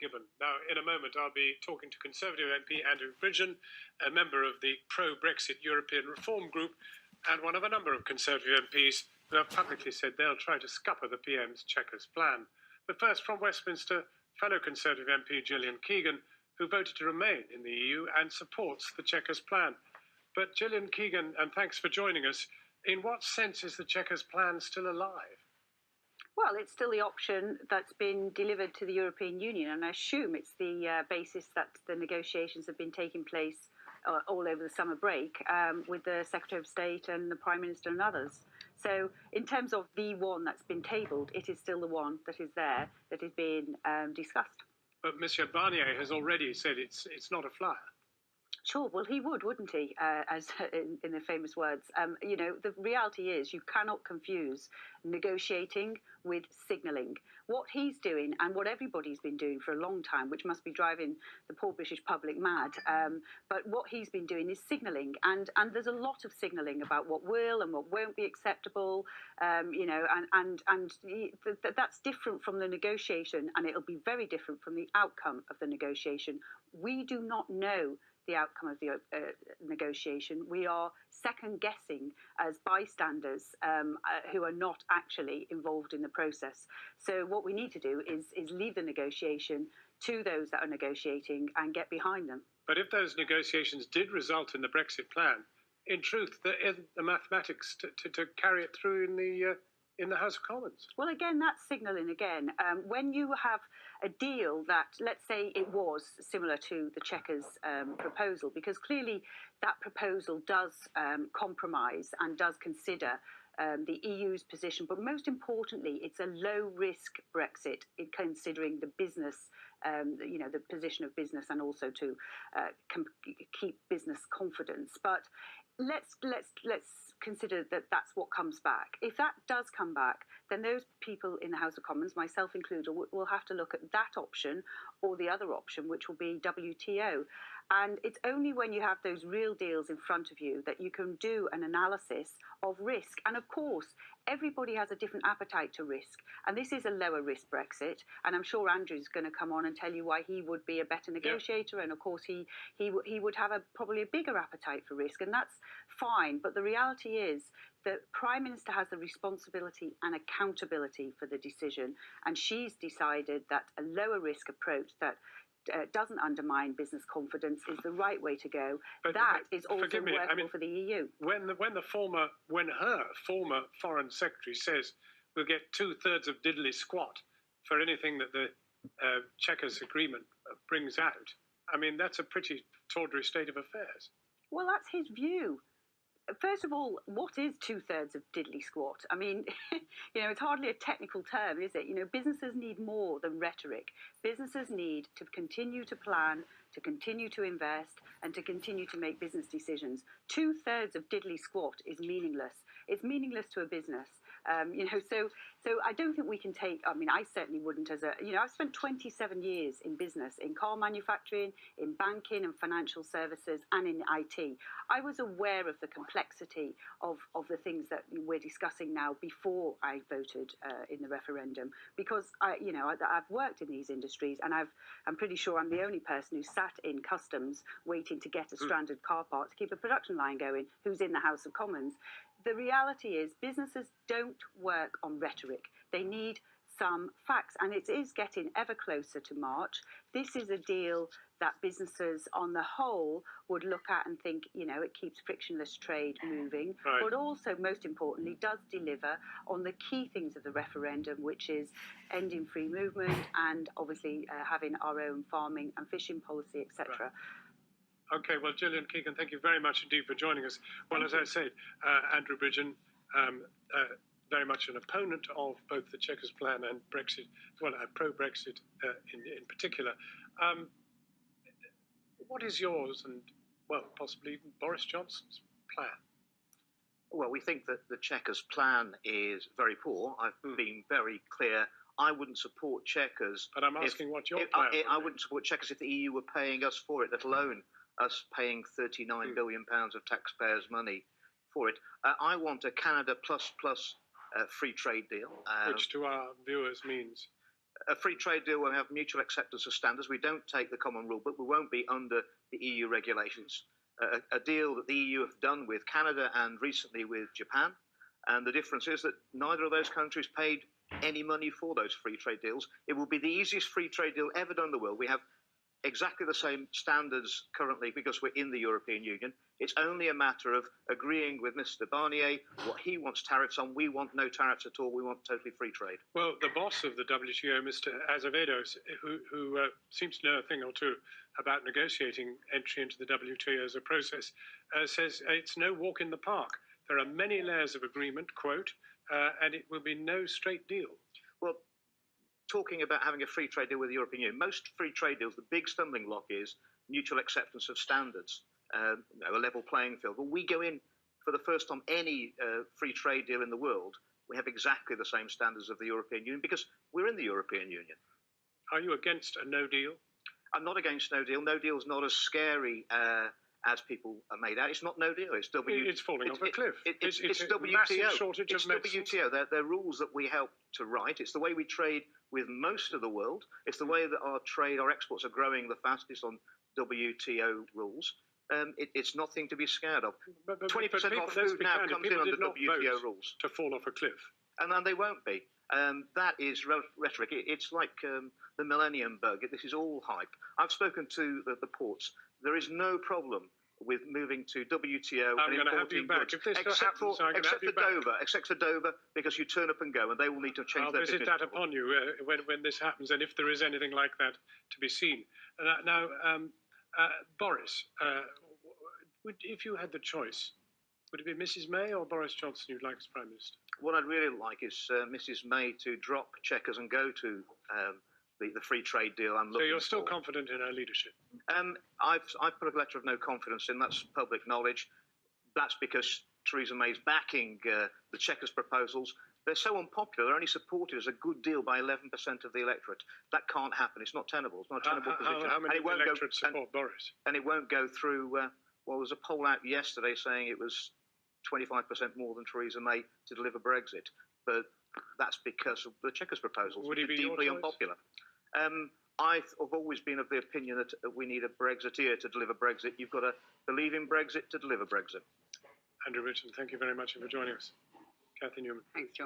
Gibbon. Now, in a moment, I'll be talking to Conservative MP Andrew Bridgen, a member of the pro-Brexit European Reform Group, and one of a number of Conservative MPs who have publicly said they'll try to scupper the PM's Chequers plan. But first, from Westminster, fellow Conservative MP Gillian Keegan, who voted to remain in the EU and supports the Chequers plan. But Gillian Keegan, and thanks for joining us, in what sense is the Chequers plan still alive? Well, it's still the option that's been delivered to the European Union, and I assume it's the basis that the negotiations have been taking place all over the summer break with the Secretary of State and the Prime Minister and others. So in terms of the one that's been tabled, it is still the one that is there, that is being discussed. But Monsieur Barnier has already said it's not a flyer. Sure, well, he would, wouldn't he, as in the famous words. You know, the reality is you cannot confuse negotiating with signalling. What he's doing and what everybody's been doing for a long time, which must be driving the poor British public mad, but what he's been doing is signalling. And there's a lot of signalling about what will and what won't be acceptable, you know, and that's different from the negotiation, and it'll be very different from the outcome of the negotiation. We do not know the outcome of the negotiation. We are second guessing as bystanders who are not actually involved in the process. So what we need to do is leave the negotiation to those that are negotiating and get behind them. But if those negotiations did result in the Brexit plan, in truth, there isn't the mathematics to carry it through in the House of Commons. Well, again, that's signalling again. When you have a deal that, let's say it was similar to the Chequers proposal, because clearly that proposal does compromise and does consider the EU's position, but most importantly, it's a low-risk Brexit in considering the business, you know, the position of business, and also to keep business confidence. But let's consider that that's what comes back. If that does come back, then those people in the House of Commons, myself included, will have to look at that option or the other option, which will be WTO. And it's only when you have those real deals in front of you that you can do an analysis of risk. And of course, everybody has a different appetite to risk. And this is a lower risk Brexit. And I'm sure Andrew's going to come on and tell you why he would be a better negotiator. Yeah. And of course, he would have probably a bigger appetite for risk. And that's fine. But the reality is the Prime Minister has the responsibility and accountability for the decision. And she's decided that a lower risk approach that doesn't undermine business confidence is the right way to go. But is also workable for the EU. When her former foreign secretary says we'll get 2/3 of diddly squat for anything that the Chequers agreement brings out, I mean, that's a pretty tawdry state of affairs. Well, that's his view. First of all, what is 2/3 of diddly squat? I mean, you know, it's hardly a technical term, is it? You know, businesses need more than rhetoric. Businesses need to continue to plan, to continue to invest, and to continue to make business decisions. 2/3 of diddly squat is meaningless. It's meaningless to a business. You know, so I don't think we can take, I mean, I certainly wouldn't you know, I've spent 27 years in business, in car manufacturing, in banking and financial services, and in IT. I was aware of the complexity of the things that we're discussing now before I voted in the referendum, because you know, I've worked in these industries, and I'm pretty sure I'm the only person who sat in customs waiting to get a stranded car part to keep a production line going, who's in the House of Commons. The reality is businesses don't work on rhetoric. They need some facts, and it is getting ever closer to March. This is a deal that businesses on the whole would look at and think, you know, it keeps frictionless trade moving, right, but also, most importantly, does deliver on the key things of the referendum, which is ending free movement and obviously having our own farming and fishing policy, etc. Right. Okay, well, Gillian Keegan, thank you very much indeed for joining us. Well, as I said, Andrew Bridgen, very much an opponent of both the Chequers plan and Brexit, well, pro-Brexit in particular. What is yours and, well, possibly even Boris Johnson's plan? Well, we think that the Chequers plan is very poor. I've been very clear. I wouldn't support Chequers. But I'm asking what your plan is. I wouldn't support Chequers if the EU were paying us for it, let alone us paying £39 billion of taxpayers' money for it. I want a Canada plus free trade deal. Which to our viewers means? A free trade deal will have mutual acceptance of standards. We don't take the common rule book. We won't be under the EU regulations. A deal that the EU have done with Canada and recently with Japan. And the difference is that neither of those countries paid any money for those free trade deals. It will be the easiest free trade deal ever done in the world. We have exactly the same standards currently because we're in the European Union. It's only a matter of agreeing with Mr. Barnier what he wants tariffs on. We want no tariffs at all. We want totally free trade. Well, the boss of the WTO, Mr. Azevedo, who seems to know a thing or two about negotiating entry into the WTO as a process, says it's no walk in the park. There are many layers of agreement, quote, and it will be no straight deal. Well, talking about having a free trade deal with the European Union, most free trade deals, the big stumbling block is mutual acceptance of standards, a level playing field. Well, we go in for the first time any free trade deal in the world. We have exactly the same standards of the European Union because we're in the European Union. Are you against a no deal? I'm not against no deal. No deal is not as scary as people are made out. It's not no deal. It's WTO. It's falling off a cliff. It's a WTO. massive shortage of medicines. WTO. They're rules that we help to write. It's the way we trade with most of the world. It's the way that our exports are growing the fastest on WTO rules. It's nothing to be scared of. 20% of our food now comes in under WTO rules. To fall off a cliff. And they won't be. That is rhetoric. It's like the Millennium Bug. This is all hype. I've spoken to the ports. There is no problem with moving to WTO I'm and going to have you importing back. goods, If this except happens, for Dover, because you turn up and go, and they will need to change their visit business that upon you when this happens, and if there is anything like that to be seen. Now, Boris, if you had the choice, would it be Mrs. May or Boris Johnson you'd like as Prime Minister? What I'd really like is Mrs. May to drop Chequers and go to the free trade deal I'm looking for. So you're still confident in her leadership? I've put a letter of no confidence in. That's public knowledge. That's because Theresa May's backing the Chequers proposals. They're so unpopular. They're only supported as a good deal by 11% of the electorate. That can't happen. It's not tenable. It's not a tenable position. How many electorates support Boris? And it won't go through. Well, there was a poll out yesterday saying it was 25% more than Theresa May to deliver Brexit. But that's because of the Chequers proposals, Would which he are be deeply your choice? unpopular. I've always been of the opinion that we need a Brexiteer to deliver Brexit. You've got to believe in Brexit to deliver Brexit. Andrew Richardson, thank you very much for joining us. Kathy Newman. Thanks, John.